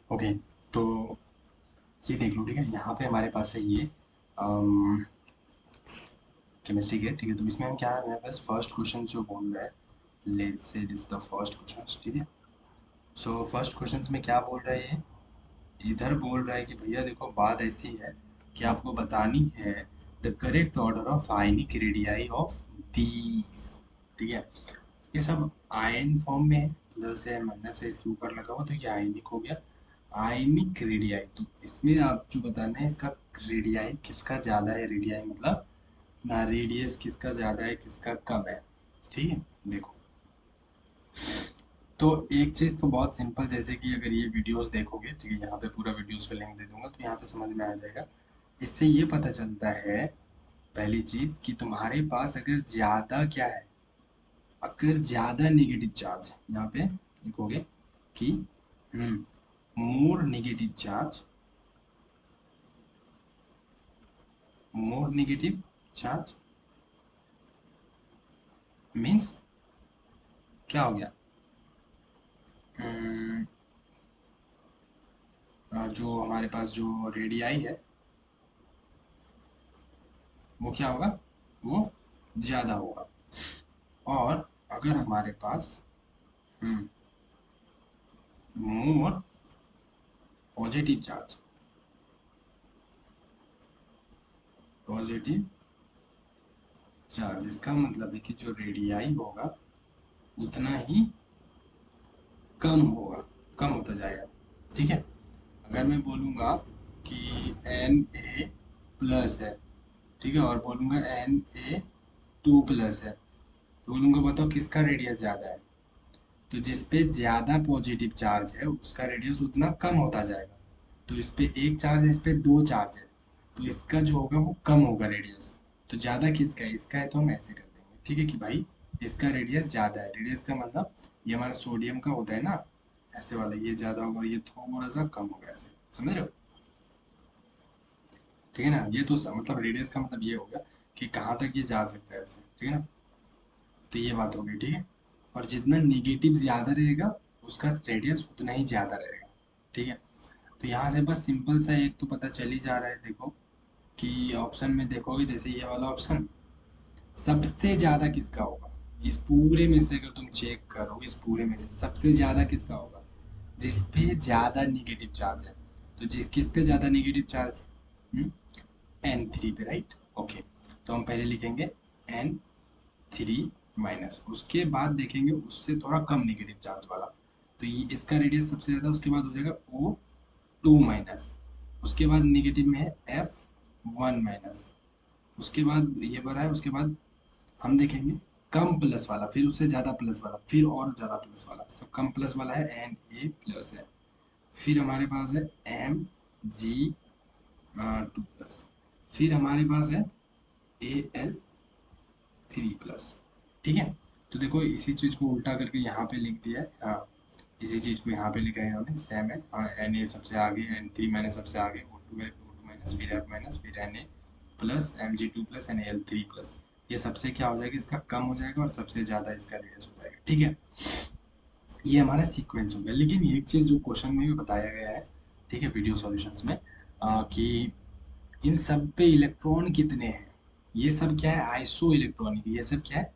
Okay, तो ये देख लो, ठीक है। यहाँ पे हमारे पास है ये केमिस्ट्री के, ठीक है। तो इसमें हम क्या है, हमारे पास फर्स्ट क्वेश्चन जो बोल रहा है, let's say this the first question, ठीक है। सो फर्स्ट क्वेश्चन में क्या बोल रहा है ये, इधर बोल रहा है कि भैया देखो बात ऐसी है कि आपको बतानी है the correct order of ionic radii of these, ठीक है। ये सब आयन फॉर्म में है, प्लस है माइनस है, इसके ऊपर लगा हुआ, तो ये आयनिक हो गया। आयनिक रेडियाई, तो इसमें आप जो बताना है इसका रेडियाई किसका ज़्यादा है, रेडियाई मतलब ना रेडियस किसका ज़्यादा है किसका कम है, ठीक है। देखो, तो एक चीज़ तो बहुत सिंपल, जैसे कि अगर ये वीडियोस देखोगे, ठीक है, यहाँ पे पूरा वीडियोस का लिंक दे दूंगा तो यहाँ पे समझ में आ जाएगा। इससे ये पता चलता है पहली चीज़ कि तुम्हारे पास अगर ज़्यादा क्या है, अगर ज़्यादा नेगेटिव चार्ज, यहाँ पे लिखोगे कि more negative charge, more negative charge means क्या हो गया, हम्म, जो हमारे पास जो रेडियाई है वो क्या होगा, वो ज़्यादा होगा। और अगर हमारे पास more positive charge, positive charge इसका मतलब है कि जो रेडियाई होगा उतना ही कम होगा, कम होता जाएगा, ठीक है। अगर मैं बोलूँगा कि एन ए प्लस है, ठीक है, और बोलूँगा एन ए टू प्लस है, तो बोलूँगा बताओ किसका रेडियस ज़्यादा है, तो जिस पे ज़्यादा पॉजिटिव चार्ज है उसका रेडियस उतना कम होता जाएगा। तो इस पे एक चार्ज, इस पे दो चार्ज है, तो इसका जो होगा वो कम होगा रेडियस। तो ज़्यादा किसका है, इसका है, तो हम ऐसे कर देंगे, ठीक है, कि भाई इसका रेडियस ज़्यादा है। रेडियस का मतलब ये हमारा सोडियम का होता है ना, ऐसे वाला, ये ज़्यादा होगा और ये थोड़ा सा कम होगा, ऐसे, समझ रहे हो, ठीक है ना। ये तो मतलब रेडियस का मतलब ये हो गया कि कहाँ तक ये जा सकता है, ऐसे, ठीक है ना। तो ये बात हो गई, ठीक है। और जितना निगेटिव ज़्यादा रहेगा उसका रेडियस उतना ही ज़्यादा रहेगा, ठीक है। तो यहाँ से बस सिंपल सा एक तो पता चल ही जा रहा है, देखो कि ऑप्शन में देखोगे, जैसे ये वाला ऑप्शन, सबसे ज़्यादा किसका होगा, इस पूरे में से अगर तुम चेक करो, इस पूरे में से सबसे ज़्यादा किसका होगा, जिस पे ज़्यादा निगेटिव चार्ज है। तो जिस किस पे ज़्यादा निगेटिव चार्ज है, एन थ्री पे, राइट, ओके। तो हम पहले लिखेंगे एन थ्री माइनस, उसके बाद देखेंगे उससे थोड़ा कम नेगेटिव चार्ज वाला, तो ये इसका रेडियस सबसे ज़्यादा, उसके बाद हो जाएगा ओ टू माइनस, उसके बाद नेगेटिव में है एफ वन माइनस, उसके बाद ये बड़ा है, उसके बाद हम देखेंगे कम प्लस वाला, फिर उससे ज़्यादा प्लस वाला, फिर और ज़्यादा प्लस वाला, सब कम प्लस वाला है, एन ए प्लस है। फिर हमारे पास है एम जी टू प्लस, फिर हमारे पास है ए एल थ्री प्लस, ठीक है। तो देखो इसी चीज़ को उल्टा करके यहाँ पे लिख दिया है, हाँ, इसी चीज़ को यहाँ पे लिखा है इन्होंने, सेम है, हाँ, एन ए सबसे आगे, एन थ्री माइनस सबसे आगे, ओ टू है, ओ टू माइनस, फिर एफ माइनस, फिर N A plus, M G two plus, N L three plus. ये सबसे क्या हो जाएगा, इसका कम हो जाएगा और सबसे ज़्यादा इसका रेडियस हो जाएगा, ठीक है। ये हमारा सीक्वेंस हो गया, लेकिन एक चीज़ जो क्वेश्चन में भी बताया गया है, ठीक है, वीडियो सॉल्यूशंस में, कि इन सब पे इलेक्ट्रॉन कितने हैं। ये सब क्या है, आइसो इलेक्ट्रॉनिक, ये सब क्या है,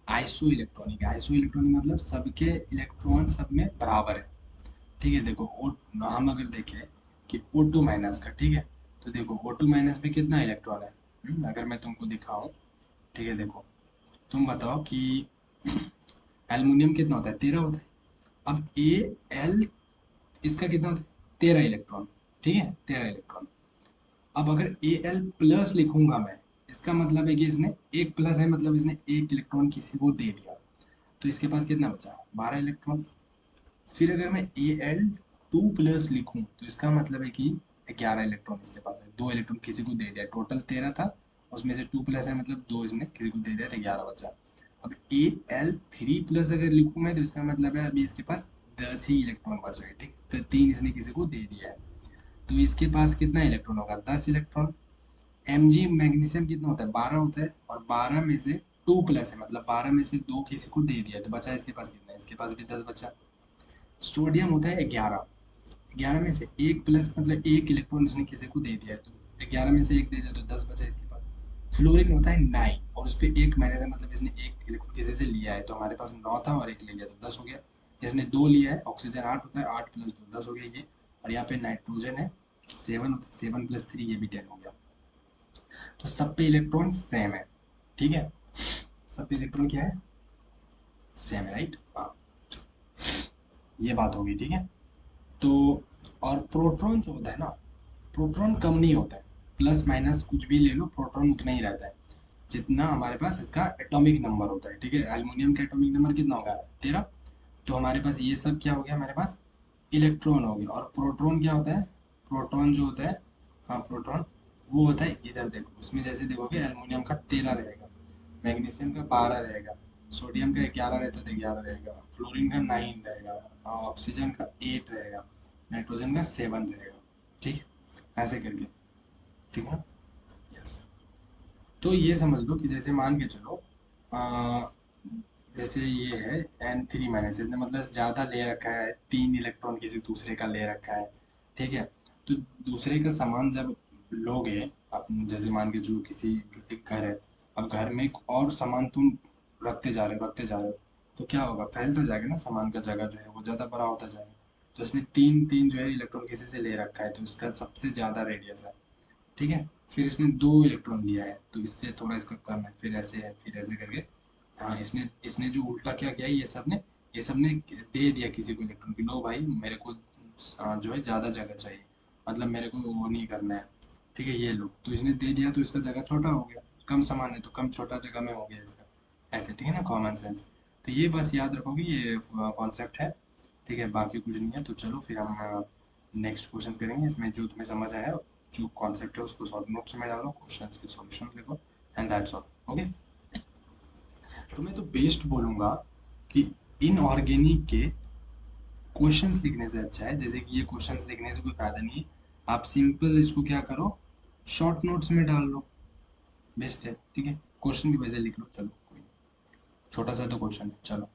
आइसो इलेक्ट्रॉनिक। आइसो इलेक्ट्रॉनिक मतलब सबके इलेक्ट्रॉन सब में बराबर है, ठीक है। देखो ओ, हम अगर देखें कि ओ टू माइनस का, ठीक है, तो देखो ओ टू माइनस में कितना इलेक्ट्रॉन है, अगर मैं तुमको दिखाऊं, ठीक है, देखो तुम बताओ कि एल्युमिनियम कितना होता है, 13 होता है। अब ए एल इसका कितना होता है, 13 इलेक्ट्रॉन, ठीक है, 13 इलेक्ट्रॉन। अब अगर ए एल प्लस लिखूंगा मैं, इसका मतलब है कि इसने एक प्लस है, मतलब इसने एक इलेक्ट्रॉन किसी को दे दिया, तो इसके पास कितना बचा, 12 इलेक्ट्रॉन। फिर अगर मैं ए एल टू प्लस लिखूं तो इसका मतलब है कि 11 इलेक्ट्रॉन इसके पास है, 2 इलेक्ट्रॉन किसी को दे दिया, टोटल 13 था, उसमें से टू प्लस है मतलब दो इसने किसी को दे दिया, तो 11 बचा। अब ए एल थ्री प्लस अगर लिखूं मैं तो इसका मतलब है अभी इसके पास 10 ही इलेक्ट्रॉन बच गए, ठीक, तो तीन इसने किसी को दे दिया है, तो इसके पास कितना इलेक्ट्रॉन होगा, 10 इलेक्ट्रॉन। एमजी मैग्नीशियम कितना होता है, 12 होता है, और 12 में से टू प्लस है, मतलब 12 में से दो किसी को दे दिया, तो बचा इसके पास कितना है, इसके पास भी 10 बचा। सोडियम होता है 11, 11 में से एक प्लस मतलब एक इलेक्ट्रॉन इसने किसी को दे दिया है, तो 11 में से एक दे दिया तो 10 बचा इसके पास। फ्लोरीन होता है 9 और उस पर एक महीने से मतलब इसने एक इलेक्ट्रॉन किसी से लिया है, तो हमारे पास 9 था और एक ले लिया तो 10 हो गया। इसने 2 लिया है, ऑक्सीजन 8 होता है, 8 प्लस 2 10 हो गया ये। और यहाँ पे नाइट्रोजन है 7 होता है, 7 प्लस 3 ये भी 10 हो गया। तो सब पे इलेक्ट्रॉन सेम है, ठीक है, सब पे इलेक्ट्रॉन क्या है, सेम है, राइट। हाँ, ये बात होगी, ठीक है। तो और प्रोटॉन जो होता है ना, प्रोटॉन कम नहीं होता है, प्लस माइनस कुछ भी ले लो प्रोटॉन उतना ही रहता है जितना हमारे पास इसका एटॉमिक नंबर होता है, ठीक है। एल्युमिनियम का एटॉमिक नंबर कितना होगा, 13। तो हमारे पास ये सब क्या हो गया, हमारे पास इलेक्ट्रॉन हो गया। और प्रोटॉन क्या होता है, प्रोटॉन जो होता है, हाँ प्रोटॉन वो होता है, इधर देखो उसमें जैसे देखोगे एल्युमिनियम का 13 रहेगा, मैग्नीशियम का 12 रहेगा, सोडियम का 11 रहता है तो 11 रहेगा, फ्लोरीन का 9 रहेगा, ऑक्सीजन का 8 रहेगा, नाइट्रोजन का 7 रहेगा, ठीक है, ऐसे करके, ठीक है। यस, तो ये समझ लो कि जैसे मान के चलो आ, जैसे ये है N3 - इसने मतलब ज़्यादा ले रखा है, 3 इलेक्ट्रॉन किसी दूसरे का ले रखा है, ठीक है। तो दूसरे का सामान जब लोगे आप, जैसे मान के जो किसी एक घर है, अब घर में एक और सामान तुम रखते जा रहे हो, तो क्या होगा, फैल तो जाएगा ना सामान का, जगह जो है वो ज़्यादा बड़ा होता जाएगा। तो इसने तीन तीन जो है इलेक्ट्रॉन किसी से ले रखा है, तो इसका सबसे ज़्यादा रेडियस है, ठीक है। फिर इसने 2 इलेक्ट्रॉन लिया है तो इससे थोड़ा इसका कम है, फिर ऐसे करके, हाँ इसने इसने जो उल्टा क्या किया है, ये सब ने दे दिया किसी को इलेक्ट्रॉन कि लो भाई मेरे को जो है ज़्यादा जगह चाहिए, मतलब मेरे को वो नहीं करना है, ठीक है, ये लो। तो इसने दे दिया तो इसका जगह छोटा हो गया, कम सामान है तो कम छोटा जगह में हो गया इसका, ऐसे, ठीक है ना, कॉमन सेंस। तो ये बस याद रखोगे, ये कॉन्सेप्ट है, ठीक है, बाकी कुछ नहीं है। तो चलो फिर हम नेक्स्ट क्वेश्चन करेंगे, इसमें जो तुम्हें समझ आया जो कॉन्सेप्ट है उसको शॉर्ट नोट्स में डालो, क्वेश्चंस के सॉल्यूशन लिखो, एंड दैट्स ऑल, ओके। तो मैं तो बेस्ट बोलूँगा कि इनऑर्गेनिक के क्वेश्चंस लिखने से अच्छा है, जैसे कि ये क्वेश्चंस लिखने से कोई फायदा नहीं है, आप सिंपल इसको क्या करो, शॉर्ट नोट्स में डाल लो, बेस्ट है, ठीक है। क्वेश्चन भी वैसे लिख लो, चलो कोई नहीं, छोटा सा तो क्वेश्चन है, चलो।